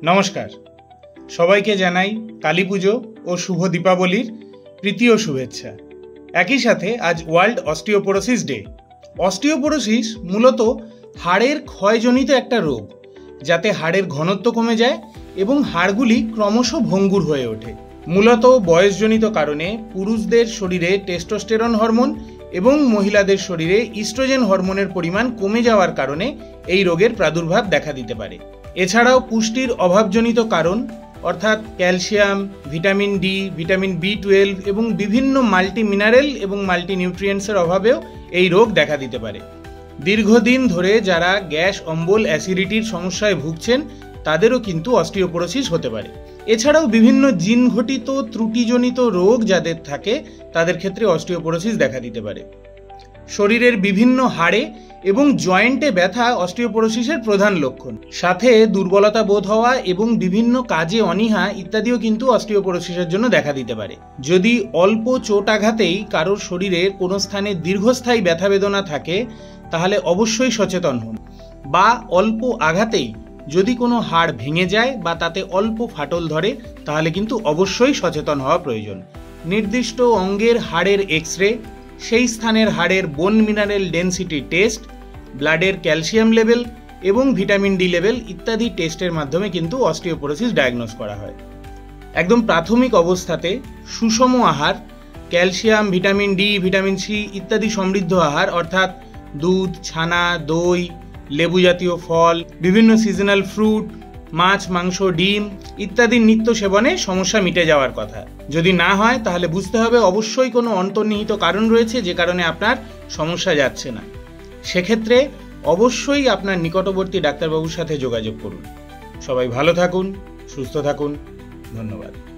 নমস্কার, সবাইকে জানাই কালী পুজো ও শুভ দীপাবলির প্রীতি ও শুভেচ্ছা। একই সাথে আজ ওয়ার্ল্ড অস্টিওপোরোসিস ডে। অস্টিওপোরোসিস মূলত হাড়ের ক্ষয়জনিত একটা রোগ, যাতে হাড়ের ঘনত্ব কমে যায় এবং হাড়গুলি ক্রমশ ভঙ্গুর হয়ে ওঠে। মূলত বয়সজনিত কারণে পুরুষদের শরীরে টেস্টোস্টেরন হরমোন এবং মহিলাদের শরীরে ইস্ট্রোজেন হরমোনের পরিমাণ কমে যাওয়ার কারণে এই রোগের প্রাদুর্ভাব দেখা দিতে পারে। এছাড়াও পুষ্টির অভাবজনিত কারণ অর্থাৎ ক্যালসিয়াম, ভিটামিন ডি, ভিটামিন বি12 এবং বিভিন্ন মাল্টি মিনারেল এবং মাল্টি নিউট্রিয়েন্টসের অভাবেও এই রোগ দেখা দিতে পারে। দীর্ঘদিন ধরে যারা গ্যাস, অম্বল, অ্যাসিডিটির সমস্যায় ভুগছেন তাদেরও কিন্তু অস্টিওপোরোসিস হতে পারে। এছাড়াও বিভিন্ন জিন ঘটিত ত্রুটিজনিত রোগ যাদের থাকে তাদের ক্ষেত্রে অস্টিওপোরোসিস দেখা দিতে পারে। শরীরের বিভিন্ন হাড়ে এবং জয়েন্টে ব্যথা অস্টিওপোরোসিসের প্রধান লক্ষণ। সাথে দুর্বলতা বোধ হওয়া এবং বিভিন্ন কাজে অনীহা ইত্যাদিও কিন্তু অস্টিওপোরোসিসের জন্য দেখা দিতে পারে। যদি অল্প চোট আঘাতেই কারোর শরীরের কোনো স্থানে দীর্ঘস্থায়ী ব্যথা বেদনা থাকে তাহলে অবশ্যই সচেতন হন, বা অল্প আঘাতেই যদি কোনো হাড় ভেঙে যায় বা তাতে অল্প ফাটল ধরে তাহলে কিন্তু অবশ্যই সচেতন হওয়া প্রয়োজন। নির্দিষ্ট অঙ্গের হাড়ের এক্স-রে, সেই স্থানের হাড়ের বোন মিনারেল ডেনসিটি টেস্ট, ব্লাডের ক্যালসিয়াম লেভেল এবং ভিটামিন ডি লেভেল ইত্যাদি টেস্টের মাধ্যমে কিন্তু অস্টিওপোরোসিস ডায়াগনোজ করা হয়। একদম প্রাথমিক অবস্থাতে সুষম আহার, calcium, vitamin D, vitamin C ইত্যাদি সমৃদ্ধ আহার অর্থাৎ দুধ, ছানা, দই, লেবু জাতীয় ফল, বিভিন্ন সিজনাল ফ্রুট, মাছ, মাংস, ডিম ইত্যাদি নিত্য সেবনে সমস্যা মিটে যাওয়ার কথা। যদি না হয় তাহলে বুঝতে হবে অবশ্যই কোনো অন্তর্নিহিত কারণ রয়েছে যে কারণে আপনার সমস্যা যাচ্ছে না। সেক্ষেত্রে অবশ্যই আপনার নিকটবর্তী ডাক্তারবাবুর সাথে যোগাযোগ করুন। সবাই ভালো থাকুন, সুস্থ থাকুন। ধন্যবাদ।